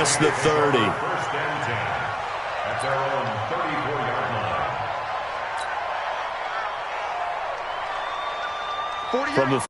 past the 30. First and 10. That's our own 34-yard line. From the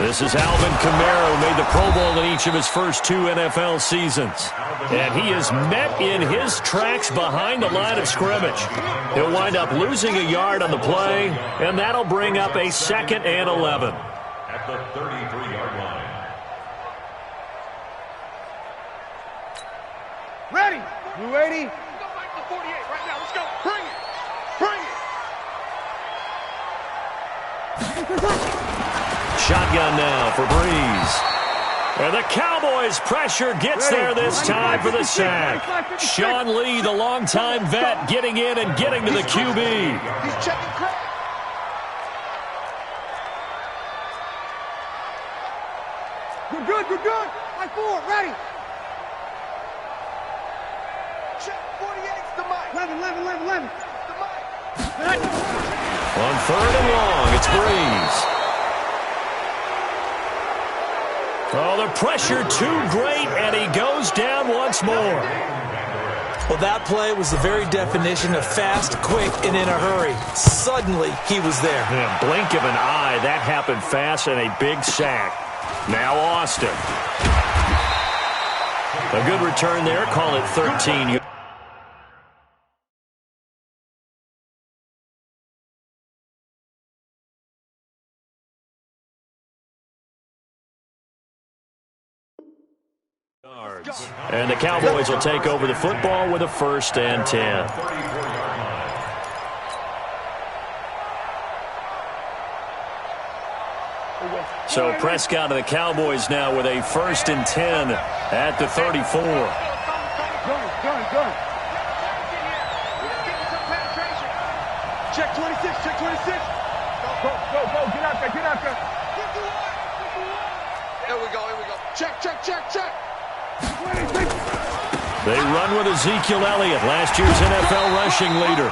This is Alvin Kamara, who made the Pro Bowl in each of his first 2 NFL seasons. And he is met in his tracks behind the line of scrimmage. He'll wind up losing a yard on the play, and that'll bring up a 2nd and 11. At the 33-yard line. Ready. You ready? Go back to 48 right now. Let's go. Bring it. Bring it. Shotgun now for Breeze. And the Cowboys' pressure gets there this time for the sack. Sean Lee, the longtime vet, getting in and getting to the QB. He's checking crack. You're good. You're good. Line 4. Ready. Check 48's the mic. 11. The mic. On 3rd and long, it's Breeze. Oh, the pressure too great, and he goes down once more. Well, that play was the very definition of fast, quick, and in a hurry. Suddenly, he was there. In a blink of an eye, that happened fast and a big sack. Now Austin. A good return there. Call it 13. And the Cowboys will take over the football with a 1st and 10. So Prescott and the Cowboys now with a 1st and 10 at the 34. Gun. Check 26. Check 26. Go. Get out there. Here we go. Check. They run with Ezekiel Elliott, last year's NFL rushing leader.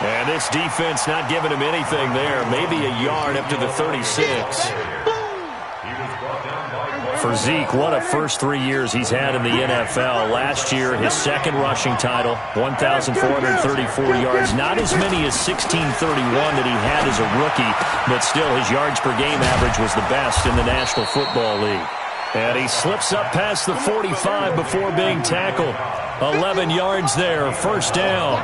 And this defense not giving him anything there. Maybe a yard up to the 36. For Zeke, what a first 3 years he's had in the NFL. Last year, his 2nd rushing title, 1,434 yards. Not as many as 1,631 that he had as a rookie, but still his yards per game average was the best in the National Football League. And he slips up past the 45 before being tackled. 11 yards there, 1st down.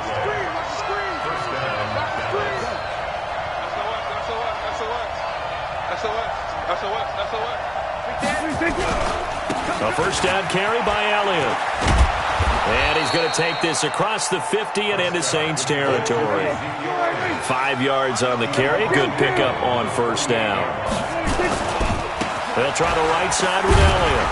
A 1st down carry by Elliott. And he's going to take this across the 50 and into Saints territory. 5 yards on the carry. Good pickup on 1st down. They'll try the right side with Elliott.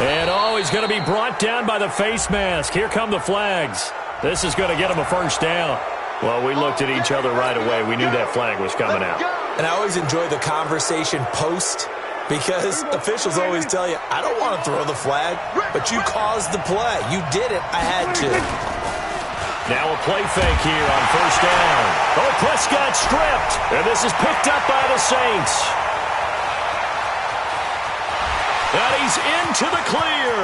And, he's going to be brought down by the face mask. Here come the flags. This is going to get him a 1st down. Well, we looked at each other right away. We knew that flag was coming out. And I always enjoy the conversation post because officials always tell you, I don't want to throw the flag, but you caused the play. You did it. I had to. Now a play fake here on 1st down. Oh, Prescott stripped. And this is picked up by the Saints. And he's into the clear.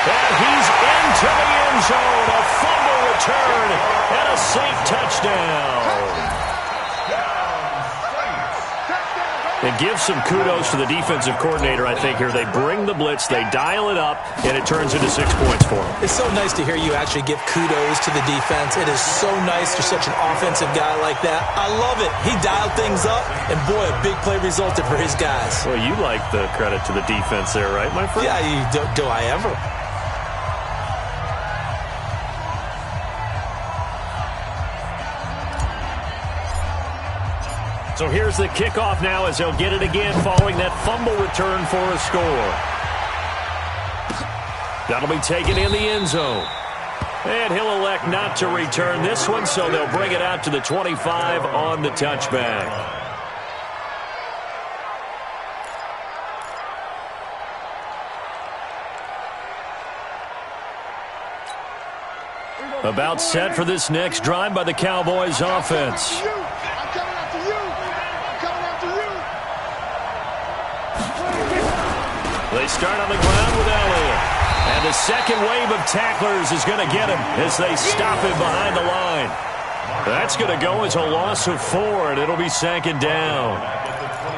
And he's into the end zone. A fumble return and a Saint touchdown. And give some kudos to the defensive coordinator, I think, here. They bring the blitz, they dial it up, and it turns into 6 points for them. It's so nice to hear you actually give kudos to the defense. It is so nice you're such an offensive guy like that. I love it. He dialed things up, and boy, a big play resulted for his guys. Well, you like the credit to the defense there, right, my friend? Yeah, do I ever? So here's the kickoff now as they'll get it again following that fumble return for a score. That'll be taken in the end zone. And he'll elect not to return this one, so they'll bring it out to the 25 on the touchback. About set for this next drive by the Cowboys offense. I'm coming after you. I'm coming after you. They start on the ground with Elliott. And the second wave of tacklers is going to get him as they stop him behind the line. That's going to go as a loss of 4, and it'll be second down.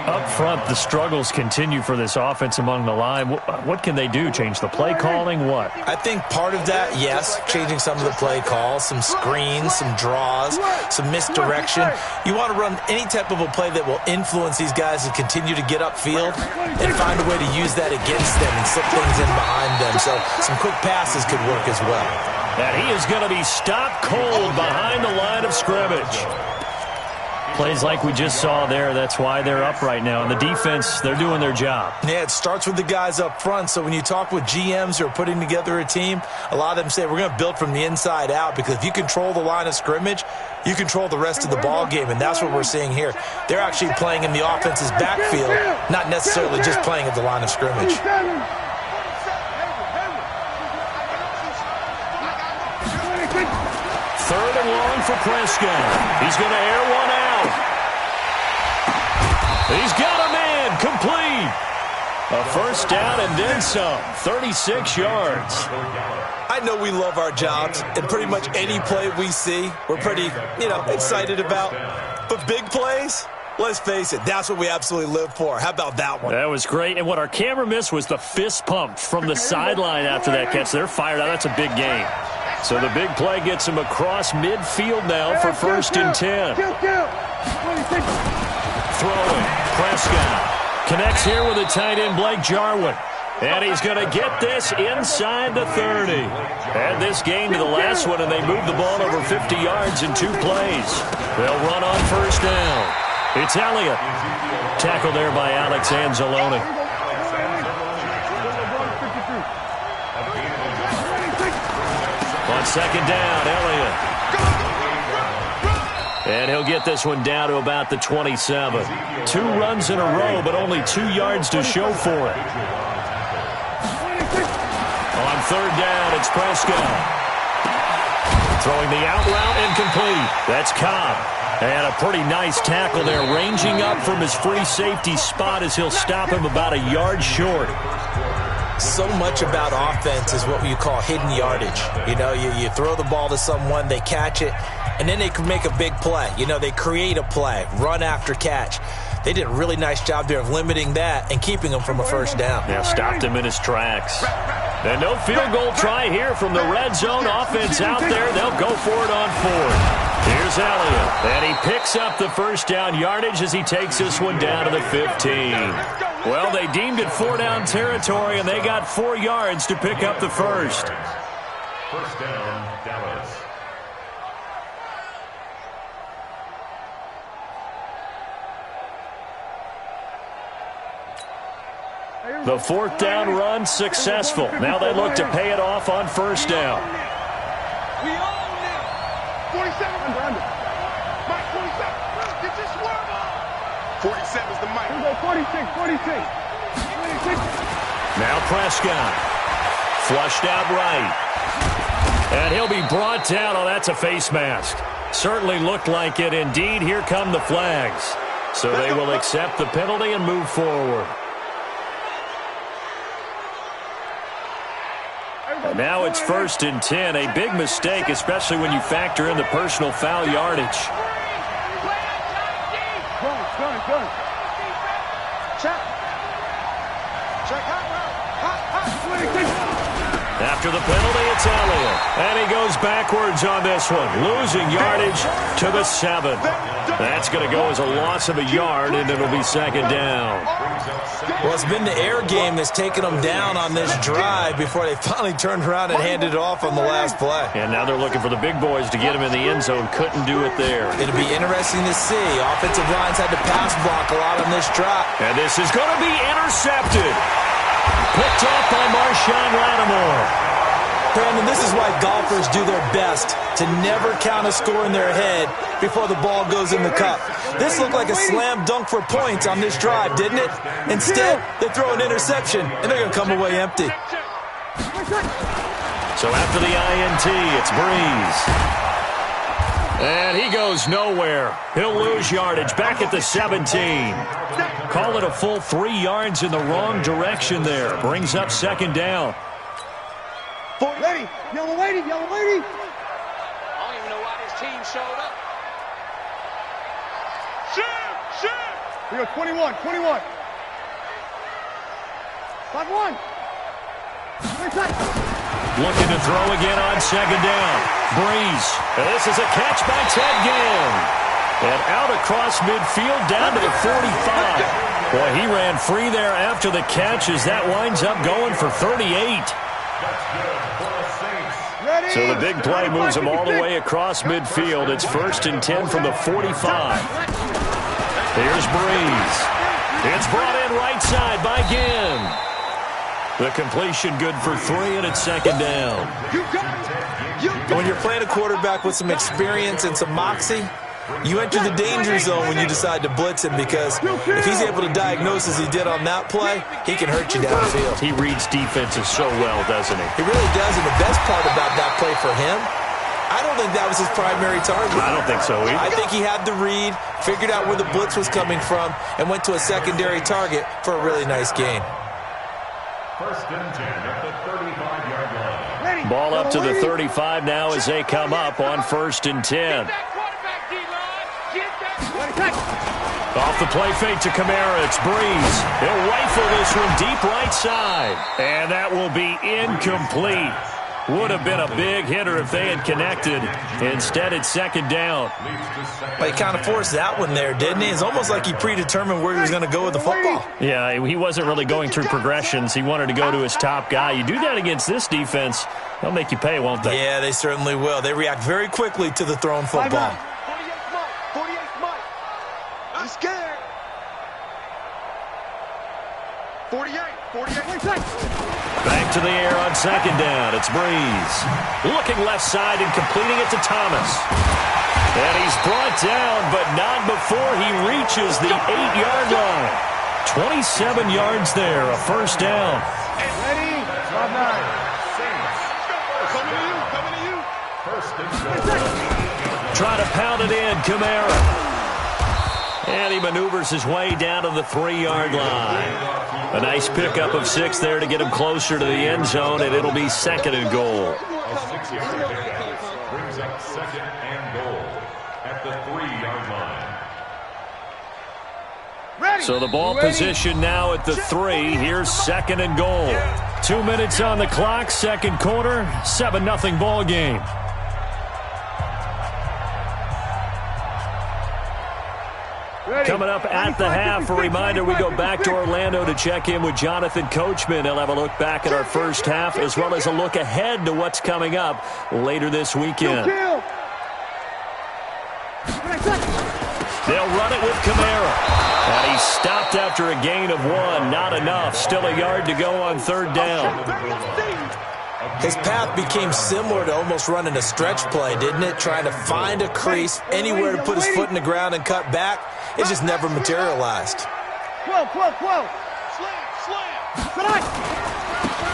Up front, the struggles continue for this offense among the line. What can they do? Change the play calling? What? I think part of that, yes, changing some of the play calls, some screens, some draws, some misdirection. You want to run any type of a play that will influence these guys to continue to get upfield and find a way to use that against them and slip things in behind them. So some quick passes could work as well. And he is going to be stopped cold behind the line of scrimmage. Plays like we just saw there, that's why they're up right now. And the defense, they're doing their job. Yeah, it starts with the guys up front. So when you talk with GMs who are putting together a team, a lot of them say we're going to build from the inside out, because if you control the line of scrimmage, you control the rest of the ball game, and that's what we're seeing here. They're actually playing in the offense's backfield, not necessarily just playing at the line of scrimmage. Third and long for Prescott. He's going to air one out. He's got a man complete. A first down and then some. 36 yards. I know we love our jobs, and pretty much any play we see, we're pretty, excited about. But big plays, let's face it, that's what we absolutely live for. How about that one? That was great. And what our camera missed was the fist pump from the sideline after that catch. They're fired out. That's a big game. So the big play gets him across midfield now for first and 10. Throwing. Prescott connects here with the tight end, Blake Jarwin. And he's going to get this inside the 30. Add this game to the last one, and they move the ball over 50 yards in 2 plays. They'll run on first down. It's Elliott. Tackle there by Alex Anzalone. On second down, Elliott. And he'll get this one down to about the 27. 2 runs in a row, but only 2 yards to show for it. On third down, it's Prescott. Throwing the out route incomplete. That's Cobb. And a pretty nice tackle there, ranging up from his free safety spot as he'll stop him about a yard short. So much about offense is what you call hidden yardage. You throw the ball to someone, they catch it, and then they can make a big play. They create a play, run after catch. They did a really nice job there of limiting that and keeping him from a first down. Yeah, stopped him in his tracks. And no field goal try here from the red zone offense out there. They'll go for it on 4th. Here's Elliott, and he picks up the first down yardage as he takes this one down to the 15. Well, they deemed it 4-down territory, and they got 4 yards to pick up the first. First down, Dallas. The 4th down run successful. Now they look to pay it off on first down. We own it. 47. Mike, 47. Get this swerve on. 47 is the Mike. Here we go, 46. Now Prescott. Flushed out right. And he'll be brought down. Oh, that's a face mask. Certainly looked like it. Indeed, here come the flags. So they will accept the penalty and move forward. And now it's first and 10. A big mistake, especially when you factor in the personal foul yardage. Good. Check. After the penalty, it's Elliott. And he goes backwards on this one, losing yardage to the 7. That's going to go as a loss of a yard, and it'll be second down. Well, it's been the air game that's taken them down on this drive before they finally turned around and handed it off on the last play. And now they're looking for the big boys to get him in the end zone. Couldn't do it there. It'll be interesting to see. Offensive lines had to pass block a lot on this drop. And this is going to be intercepted. Picked off by Marshawn Lattimore. Brandon, this is why golfers do their best to never count a score in their head before the ball goes in the cup. This looked like a slam dunk for points on this drive, didn't it? Instead, they throw an interception, and they're going to come away empty. So after the INT, it's Breeze. And he goes nowhere. He'll lose yardage back at the 17. Call it a full 3 yards in the wrong direction there. Brings up second down. Lady, yellow lady, yellow lady. I don't even know why this team showed up. Shoot. We go 21. 5-1. Looking to throw again on second down. Breeze. And this is a catch by Ted Ginn. And out across midfield down to the 45. Boy, he ran free there after the catch as that winds up going for 38. So the big play moves him all the way across midfield. It's 1st and 10 from the 45. Here's Breeze. It's brought in right side by Ginn. The completion good for 3, and it's second down. When you're playing a quarterback with some experience and some moxie, you enter the danger zone when you decide to blitz him, because if he's able to diagnose as he did on that play, he can hurt you downfield. He reads defenses so well, doesn't he? He really does, and the best part about that play for him, I don't think that was his primary target. I don't think so either. I think he had the read, figured out where the blitz was coming from, and went to a secondary target for a really nice gain. 1st and 10 at the 35-yard line. Ball up to the 35 now as they come up on 1st and 10. Off the play fake to Kamara, it's Breeze. He'll rifle this one deep right side. And that will be incomplete. Would have been a big hitter if they had connected. Instead, it's second down. But he kind of forced that one there, didn't he? It's almost like he predetermined where he was going to go with the football. Yeah, he wasn't really going through progressions. He wanted to go to his top guy. You do that against this defense, they'll make you pay, won't they? Yeah, they certainly will. They react very quickly to the thrown football. 48 Mike. I'm scared. 48. Back to the air on second down. It's Breeze. Looking left side and completing it to Thomas. And he's brought down, but not before he reaches the 8-yard line. 27 yards there, a first down. Ready? Drop 9. Coming to you. 1st and 10. Try to pound it in, Kamara. And he maneuvers his way down to the 3-yard line. A nice pickup of 6 there to get him closer to the end zone, and it'll be 2nd and goal. A 6-yard pickup brings up 2nd and goal at the 3-yard line. Ready. So the ball position now at the 3. Here's 2nd and goal. 2 minutes on the clock, second quarter, 7-0 ball game. Coming up at the half, a reminder, we go back to Orlando to check in with Jonathan Coachman. He'll have a look back at our first half as well as a look ahead to what's coming up later this weekend. They'll run it with Kamara. And he's stopped after a gain of 1. Not enough. Still a yard to go on 3rd down. His path became similar to almost running a stretch play, didn't it? Trying to find a crease, anywhere to put his foot in the ground and cut back. It just never materialized. 12. Slam.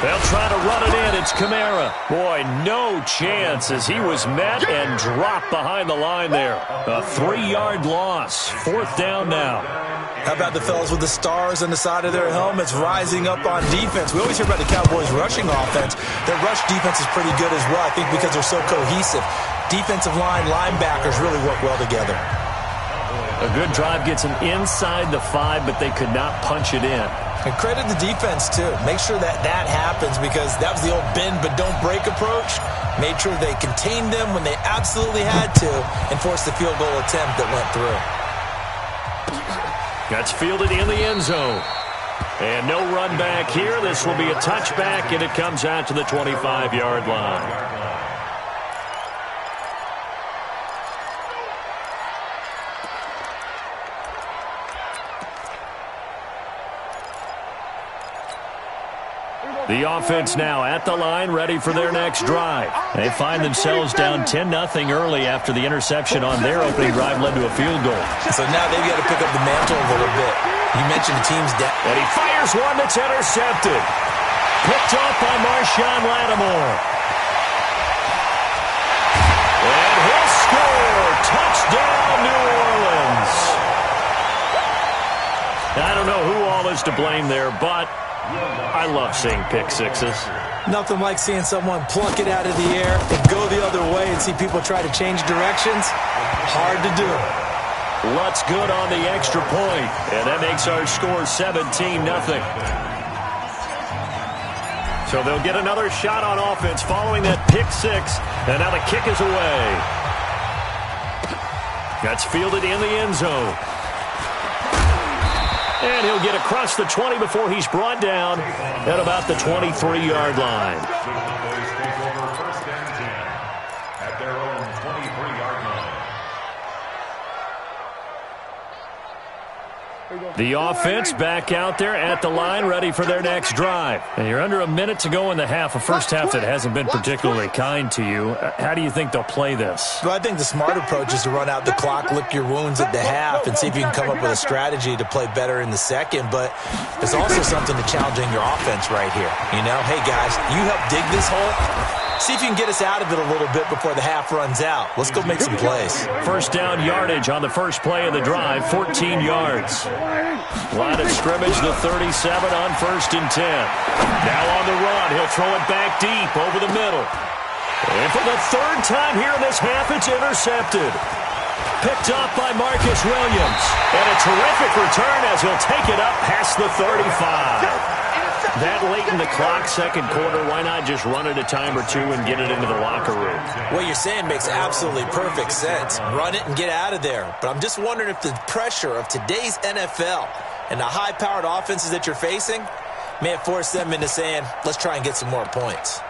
They'll try to run it in. It's Kamara. Boy, no chance as he was met and dropped behind the line there. A 3-yard loss. 4th down now. How about the fellas with the stars on the side of their helmets rising up on defense? We always hear about the Cowboys' rushing offense. Their rush defense is pretty good as well, I think, because they're so cohesive. Defensive line, linebackers really work well together. A good drive gets them inside the 5, but they could not punch it in. And credit the defense, too. Make sure that happens, because that was the old bend but don't break approach. Made sure they contained them when they absolutely had to and forced the field goal attempt that went through. That's fielded in the end zone. And no run back here. This will be a touchback, and it comes out to the 25-yard line. The offense now at the line, ready for their next drive. They find themselves down 10-0 early after the interception on their opening drive led to a field goal. So now they've got to pick up the mantle a little bit. You mentioned the team's down. And he fires one that's intercepted. Picked off by Marshawn Lattimore. And he'll score. Touchdown, New Orleans. I don't know who all is to blame there, but I love seeing pick sixes. Nothing like seeing someone pluck it out of the air and go the other way and see people try to change directions. Hard to do. Lutz good on the extra point, and that makes our score 17-0. So they'll get another shot on offense following that pick six, and now the kick is away. That's fielded in the end zone. And he'll get across the 20 before he's brought down at about the 23-yard line. First and 10 at their own 23-yard line. The offense back out there at the line, ready for their next drive. And you're under a minute to go in the half, a first half that hasn't been particularly kind to you. How do you think they'll play this? Well, I think the smart approach is to run out the clock, lick your wounds at the half, and see if you can come up with a strategy to play better in the second. But there's also something to challenging your offense right here. You know, hey, guys, you help dig this hole. See if you can get us out of it a little bit before the half runs out. Let's go make some plays. First down yardage on the first play of the drive, 14 yards. Line of scrimmage, the 37 on first and 10. Now on the run, he'll throw it back deep over the middle. And for the third time here in this half, it's intercepted. Picked off by Marcus Williams. And a terrific return as he'll take it up past the 35. That late in the clock, second quarter, why not just run it a time or two and get it into the locker room? What you're saying makes absolutely perfect sense. Run it and get out of there. But I'm just wondering if the pressure of today's NFL and the high-powered offenses that you're facing may have forced them into saying, let's try and get some more points.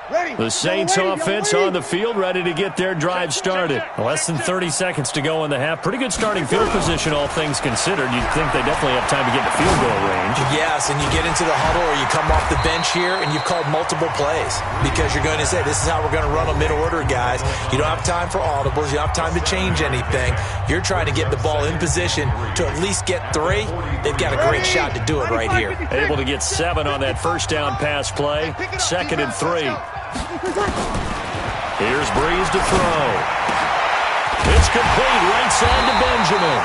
The Saints offense on the field, ready to get their drive started. Less than 30 seconds to go in the half. Pretty good starting field position, all things considered. You'd think they definitely have time to get to field goal range. Yes, and you get into the huddle or you come off the bench here and you've called multiple plays because you're going to say, this is how we're going to run them mid-order, guys. You don't have time for audibles. You don't have time to change anything. You're trying to get the ball in position to at least get 3. They've got a great shot to do it right here. Able to get 7 on that first down pass play. 2nd and 3. Here's Breeze to throw. It's complete, right side to Benjamin.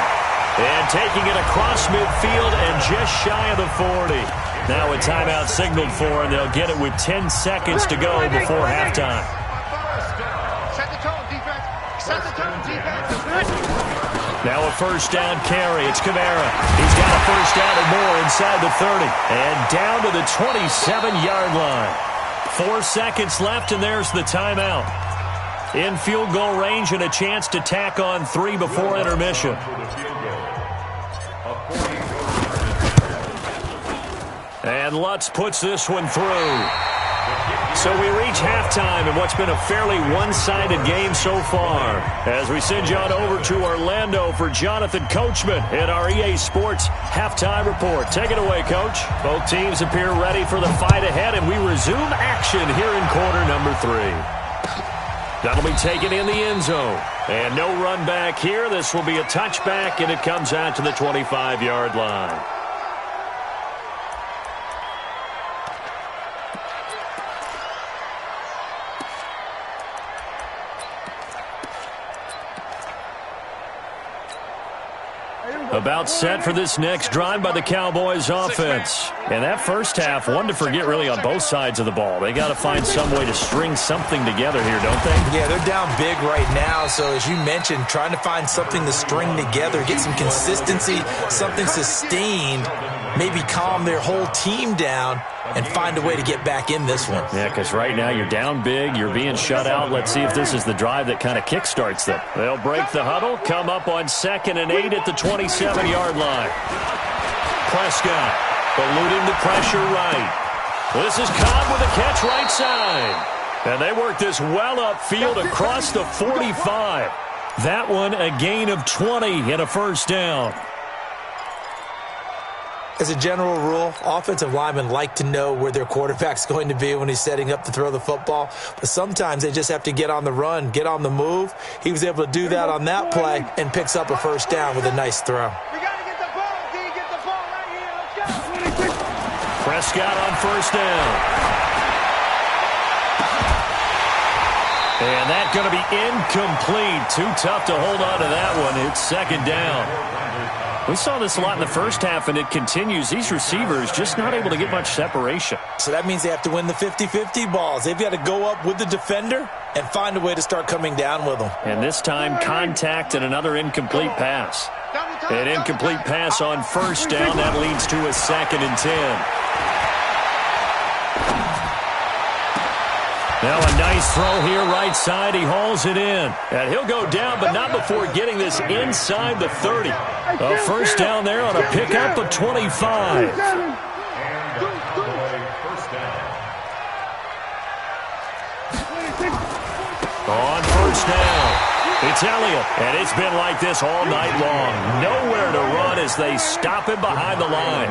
And taking it across midfield and just shy of the 40. Now a timeout signaled for, and they'll get it with 10 seconds to go before halftime. Set the tone, defense. Set the tone, defense. Now a first down carry. It's Kamara. He's got a first down and more inside the 30. And down to the 27-yard line. 4 seconds left, and there's the timeout. In field goal range and a chance to tack on 3 before intermission. And Lutz puts this one through. So we reach halftime in what's been a fairly one-sided game so far. As we send you on over to Orlando for Jonathan Coachman in our EA Sports Halftime Report. Take it away, Coach. Both teams appear ready for the fight ahead, and we resume action here in quarter number 3. That'll be taken in the end zone. And no run back here. This will be a touchback, and it comes out to the 25-yard line. About set for this next drive by the Cowboys offense. And that first half, one to forget really on both sides of the ball. They got to find some way to string something together here, don't they? Yeah, they're down big right now. So as you mentioned, trying to find something to string together, get some consistency, something sustained, maybe calm their whole team down and find a way to get back in this one. Yeah, because right now you're down big, you're being shut out. Let's see if this is the drive that kind of kickstarts them. They'll break the huddle, come up on 2nd and 8 at the 27-yard line. Prescott eluding the pressure right. This is Cobb with a catch right side. And they work this well upfield across the 45. That one a gain of 20 and a first down. As a general rule, offensive linemen like to know where their quarterback's going to be when he's setting up to throw the football. But sometimes they just have to get on the run, get on the move. He was able to do that on that play and picks up a first down with a nice throw. We got to get the ball, D. Get the ball right here. Let's go. Prescott on first down. And that's going to be incomplete. Too tough to hold on to that one. It's second down. We saw this a lot in the first half, and it continues. These receivers just not able to get much separation. So that means they have to win the 50-50 balls. They've got to go up with the defender and find a way to start coming down with them. And this time, contact and another incomplete pass. An incomplete pass on first down. That leads to a 2nd and 10. Now a nice throw here, right side. He hauls it in. And he'll go down, but not before getting this inside the 30. A first down there on a pickup of 25. On first down, it's Elliott. And it's been like this all night long. Nowhere to run as they stop him behind the line.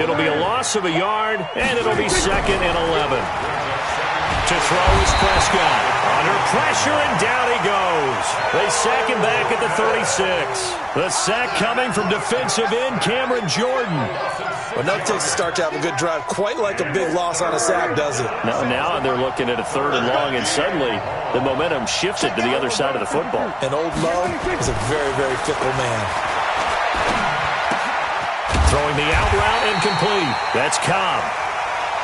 It'll be a loss of a yard, and it'll be 2nd and 11. To throw is Prescott. Under pressure, and down he goes. They sack him back at the 36. The sack coming from defensive end Cameron Jordan. Well, no takes a start to have a good drive. Quite like a big loss on a sack, does it? Now they're looking at a 3rd and long, and suddenly the momentum shifted to the other side of the football. And old Mo is a very, very fickle man. Throwing the out route incomplete. That's Cobb.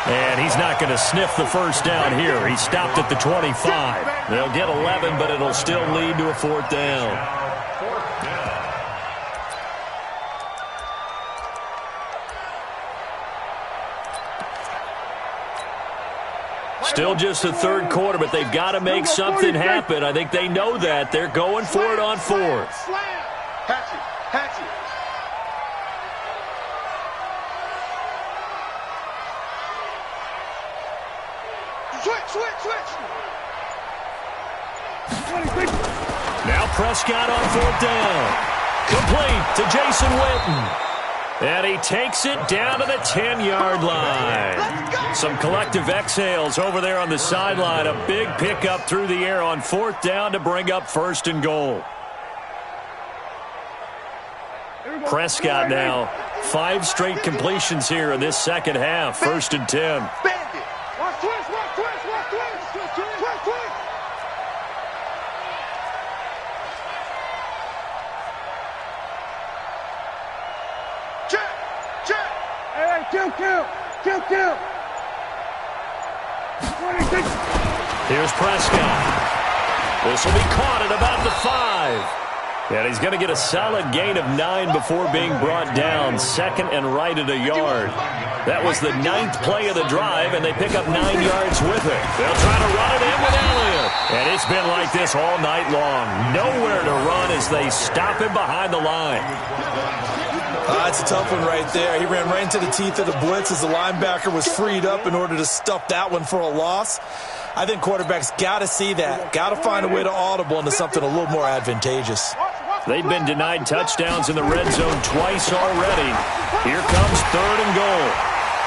And he's not going to sniff the first down here. He stopped at the 25. They'll get 11, but it'll still lead to a 4th down. Still just the 3rd quarter, but they've got to make something happen. I think they know that. They're going for it on 4th. Hatch it. Switch. Now Prescott on 4th down. Complete to Jason Witten. And he takes it down to the 10-yard line. Some collective exhales over there on the sideline. A big pickup through the air on 4th down to bring up 1st and goal. Prescott now 5 straight completions here in this second half. 1st and 10. Count. Here's Prescott. This will be caught at about the 5. And he's going to get a solid gain of 9 before being brought down. 2nd and right at a yard. That was the 9th play of the drive, and they pick up 9 yards with it. They'll try to run it in with Elliott. And it's been like this all night long. Nowhere to run as they stop him behind the line. That's a tough one right there. He ran right into the teeth of the blitz as the linebacker was freed up in order to stuff that one for a loss. I think quarterbacks got to see that. Got to find a way to audible into something a little more advantageous. They've been denied touchdowns in the red zone twice already. Here comes 3rd and goal.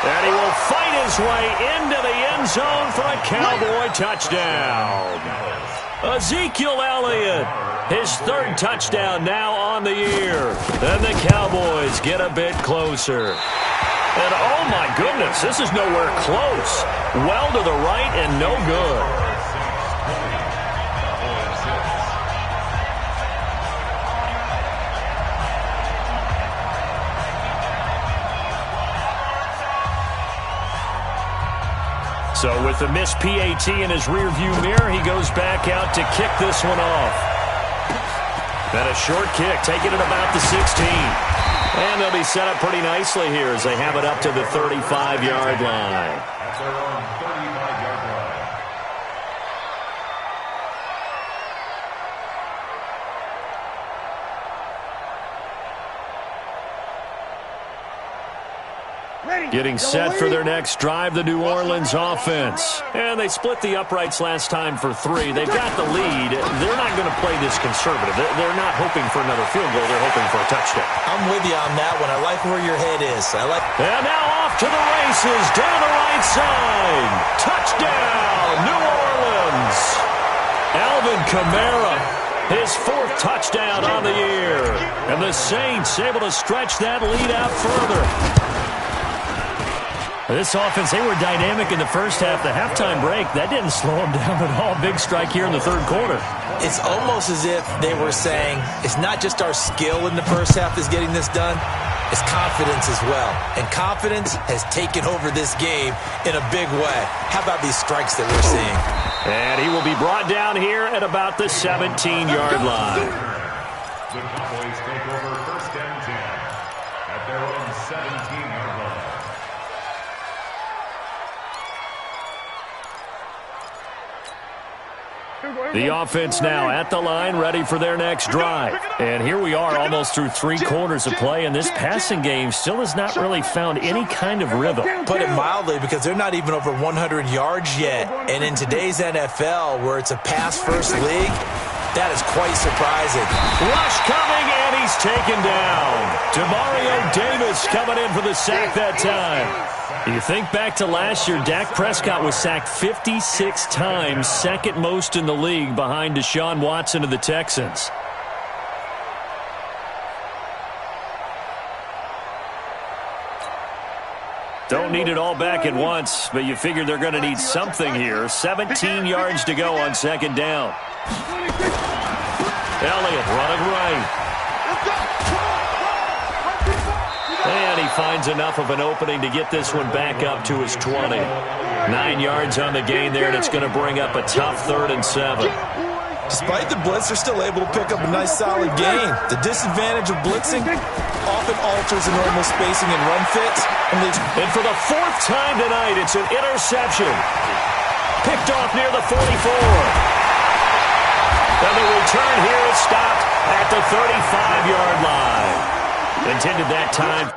And he will fight his way into the end zone for a Cowboy touchdown. Ezekiel Elliott, his 3rd touchdown now on the year. And the Cowboys get a bit closer. And oh my goodness, this is nowhere close. Well to the right and no good. So with the missed PAT in his rearview mirror, he goes back out to kick this one off. Then a short kick, taking it about the 16. And they'll be set up pretty nicely here as they have it up to the 35-yard line. That's their own 35-yard line. Getting set for their next drive, the New Orleans offense. And they split the uprights last time for 3. They've got the lead. They're not going to play this conservative. They're not hoping for another field goal. They're hoping for a touchdown. I'm with you on that one. I like where your head is. And now off to the races down the right side. Touchdown, New Orleans. Alvin Kamara, his 4th touchdown on the year. And the Saints able to stretch that lead out further. This offense, they were dynamic in the first half. The halftime break, that didn't slow them down at all. Big strike here in the 3rd quarter. It's almost as if they were saying, it's not just our skill in the first half that's getting this done, it's confidence as well. And confidence has taken over this game in a big way. How about these strikes that we're seeing? And he will be brought down here at about the 17-yard line. The Cowboys take over 1st and 10 at their own 17-yard line. The offense now at the line, ready for their next drive. And here we are almost through 3 quarters of play, and this passing game still has not really found any kind of rhythm. Put it mildly, because they're not even over 100 yards yet. And in today's NFL, where it's a pass-first league, that is quite surprising. Rush coming, and he's taken down. Demario Davis coming in for the sack that time. You think back to last year, Dak Prescott was sacked 56 times, 2nd most in the league behind Deshaun Watson of the Texans. Don't need it all back at once, but you figure they're going to need something here. 17 yards to go on 2nd down. Elliott running right. And he finds enough of an opening to get this one back up to his 20. 9 yards on the gain there, and it's going to bring up a tough 3rd and 7. Despite the blitz, they're still able to pick up a nice solid gain. The disadvantage of blitzing often alters the normal spacing and run fits. And for the 4th time tonight, it's an interception. Picked off near the 44. And the return here is stopped at the 35-yard line. Intended that time.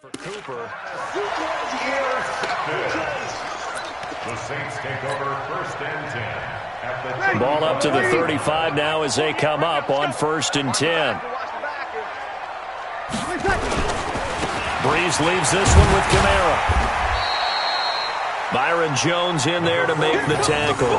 For Cooper. The Saints take over 1st and 10 at the Ball up to the 35 now as they come up on 1st and 10. Breeze leaves this one with Kamara. Byron Jones in there to make the tackle.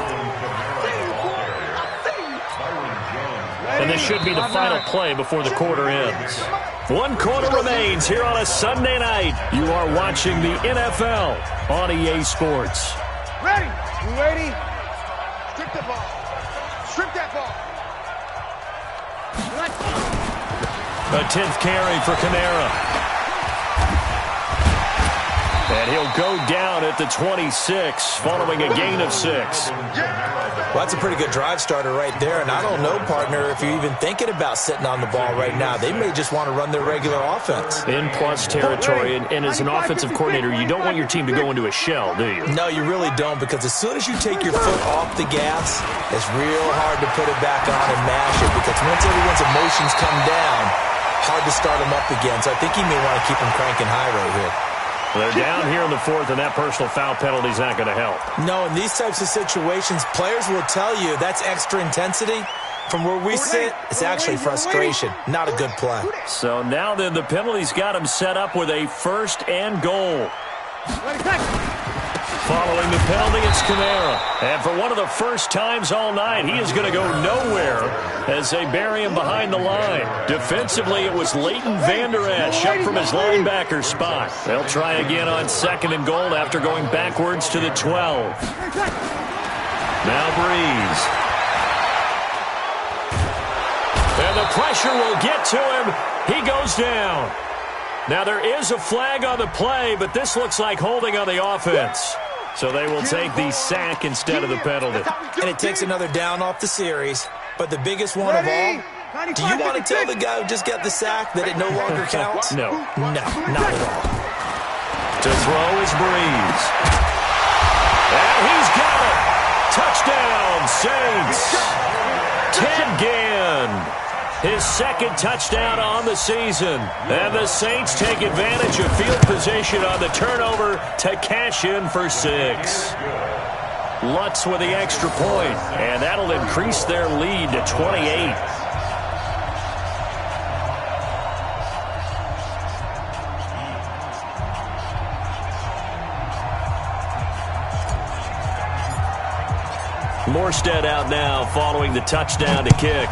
And this should be the final play before the quarter ends. 1 quarter remains here on a Sunday night. You are watching the NFL on EA Sports. Ready? You ready? Strip the ball. Strip that ball. A 10th carry for Kamara. And he'll go down at the 26 following a gain of 6. Well, that's a pretty good drive starter right there. And I don't know, partner, if you're even thinking about sitting on the ball right now. They may just want to run their regular offense. In plus territory. And as an offensive coordinator, you don't want your team to go into a shell, do you? No, you really don't, because as soon as you take your foot off the gas, it's real hard to put it back on and mash it, because once everyone's emotions come down, hard to start them up again. So I think he may want to keep them cranking high right here. They're down here in the 4th, and that personal foul penalty is not going to help. No, in these types of situations, players will tell you that's extra intensity. From where we sit, it's actually frustration. Not a good play. So now then, the penalty's got him set up with a 1st and goal. Following the penalty, it's Kamara. And for one of the first times all night, he is going to go nowhere as they bury him behind the line. Defensively, it was Leighton Vander Esch up from his linebacker spot. They'll try again on 2nd and goal after going backwards to the 12. Now Breeze. And the pressure will get to him. He goes down. Now, there is a flag on the play, but this looks like holding on the offense. So they will take the sack instead of the penalty. And it takes another down off the series. But the biggest one of all, do you want to tell the guy who just got the sack that it no longer counts? No. No, not at all. To throw is Breeze. And he's got it. Touchdown, Saints. Ted Ginn. His second touchdown on the season. And the Saints take advantage of field position on the turnover to cash in for 6. Lutz with the extra point, and that'll increase their lead to 28. Morstead out now following the touchdown to kick.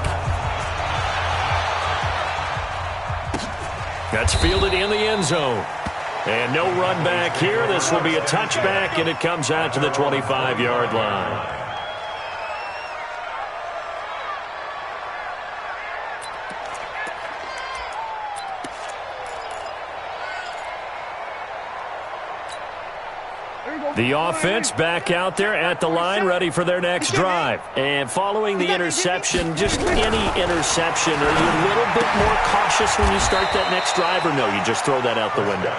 That's fielded in the end zone. And no run back here. This will be a touchback, and it comes out to the 25-yard line. The offense back out there at the line, ready for their next drive. And following the interception, just any interception, are you a little bit more cautious when you start that next drive, or no, you just throw that out the window?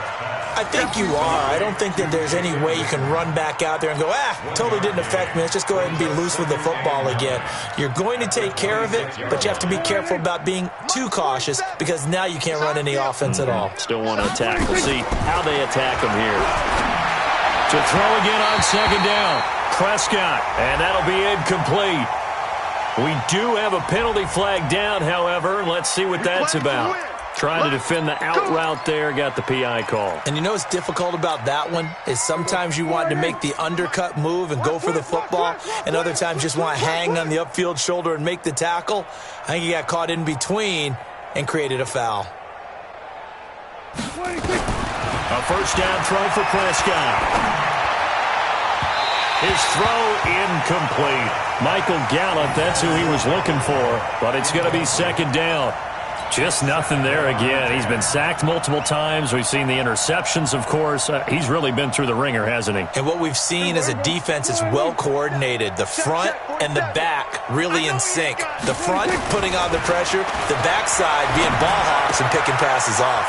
I think you are. I don't think that there's any way you can run back out there and go, totally didn't affect me. Let's just go ahead and be loose with the football again. You're going to take care of it, but you have to be careful about being too cautious because now you can't run any offense at all. Still want to attack. We'll see how they attack them here. To throw again on second down. Prescott, and that'll be incomplete. We do have a penalty flag down, however. Let's see what that's about. Trying to defend the out route there, got the PI call. And you know what's difficult about that one is sometimes you want to make the undercut move and go for the football, and other times just want to hang on the upfield shoulder and make the tackle. I think he got caught in between and created a foul. A first down throw for Prescott. His throw incomplete. Michael Gallup, that's who he was looking for, but it's going to be second down. Just nothing there again. He's been sacked multiple times. We've seen the interceptions, of course. He's really been through the ringer, hasn't he? And what we've seen as a defense is well coordinated. The front and the back really in sync. The front putting on the pressure, the backside being ball hawks and picking passes off.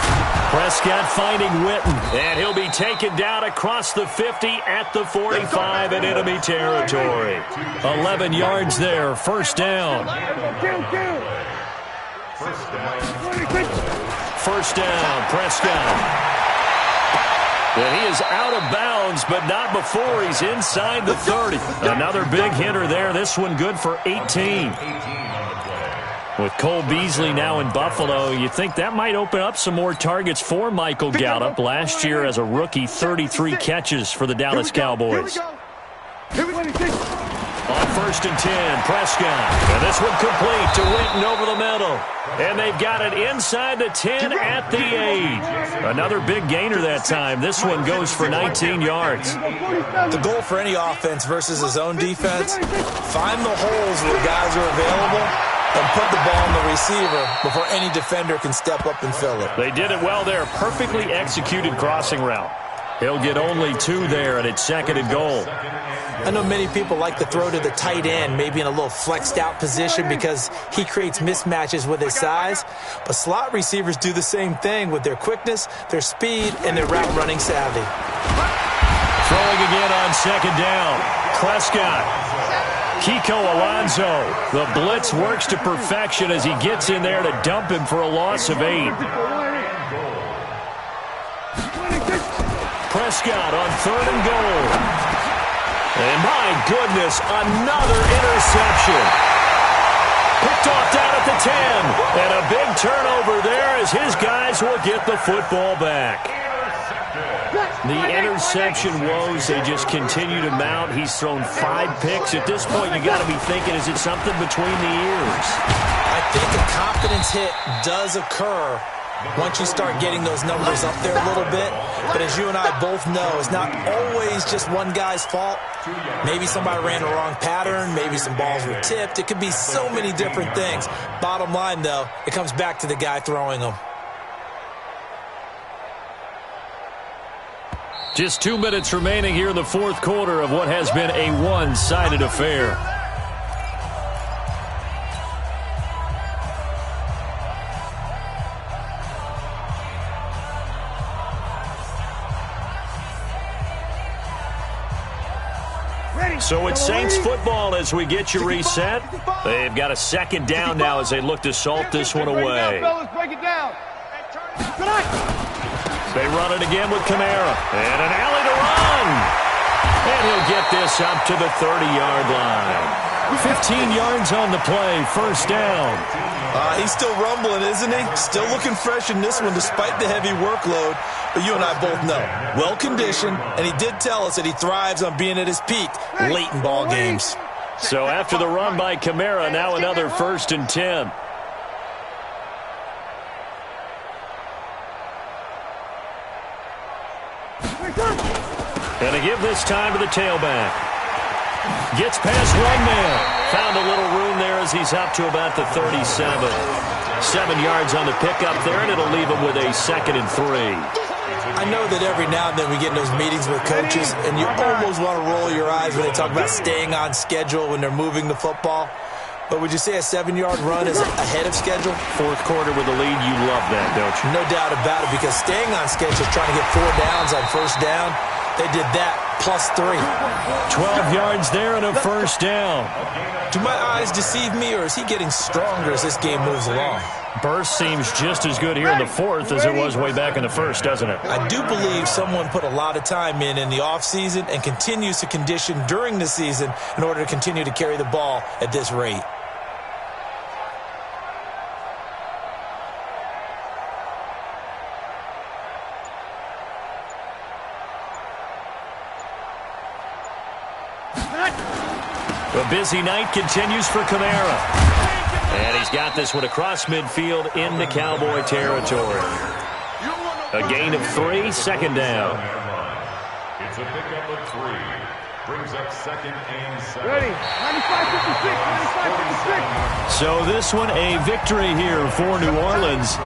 Prescott finding Witten, and he'll be taken down across the 50 at the 45 in enemy territory. 11 yards there, first down. First down, Prescott. And he is out of bounds, but not before he's inside the 30. Another big hitter there. This one good for 18. With Cole Beasley now in Buffalo, you think that might open up some more targets for Michael Gallup. Last year as a rookie, 33 catches for the Dallas Cowboys. On first and 10, Prescott. And this one complete to Witten over the middle. And they've got it inside the 10 at the 8. Another big gainer that time. This one goes for 19 yards. The goal for any offense versus his own defense, find the holes where guys are available and put the ball on the receiver before any defender can step up and fill it. They did it well there. Perfectly executed crossing route. He'll get only 2 there, and it's second and goal. I know many people like to throw to the tight end, maybe in a little flexed out position because he creates mismatches with his size. But slot receivers do the same thing with their quickness, their speed, and their route running savvy. Throwing again on second down. Prescott. Kiko Alonso. The blitz works to perfection as he gets in there to dump him for a loss of 8. Prescott on third and goal. And my goodness, another interception. Picked off down at the 10. And a big turnover there as his guys will get the football back. The interception woes, they just continue to mount. He's thrown 5 picks. At this point, you got to be thinking, is it something between the ears? I think a confidence hit does occur once you start getting those numbers up there a little bit. But as you and I both know, it's not always just one guy's fault. Maybe somebody ran the wrong pattern. Maybe some balls were tipped. It could be so many different things. Bottom line, though, it comes back to the guy throwing them. Just 2 minutes remaining here in the fourth quarter of what has been a one-sided affair. So it's Saints football as we get you reset. They've got a second down now as they look to salt this one away. Break it down. They run it again with Kamara. And an alley to run. And he'll get this up to the 30-yard line. 15 yards on the play, first down. He's still rumbling, isn't he? Still looking fresh in this one despite the heavy workload. But you and I both know, well-conditioned, and he did tell us that he thrives on being at his peak late in ball games. So after the run by Kamara, now another 1st and 10. And a give this time to the tailback. Gets past one man. Found a little room there as he's up to about the 37. 7 yards on the pickup there, and it'll leave him with a 2nd and 3. I know that every now and then we get in those meetings with coaches, and you almost want to roll your eyes when they talk about staying on schedule when they're moving the football. But would you say a 7-yard run is ahead of schedule? Fourth quarter with the lead, you love that, don't you? No doubt about it, because staying on schedule, trying to get 4 downs on first down, they did that plus 3. 12 yards there and a first down. Do my eyes deceive me, or is he getting stronger as this game moves along? Burst seems just as good here in the fourth as it was way back in the first, doesn't it? I do believe someone put a lot of time in the offseason and continues to condition during the season in order to continue to carry the ball at this rate. A busy night continues for Kamara. And he's got this one across midfield into Cowboy territory. A gain of 3, 2nd down. It's a pickup of 3. Brings up 2nd and 7. Ready. 95-56. 95-56. So this one a victory here for New Orleans.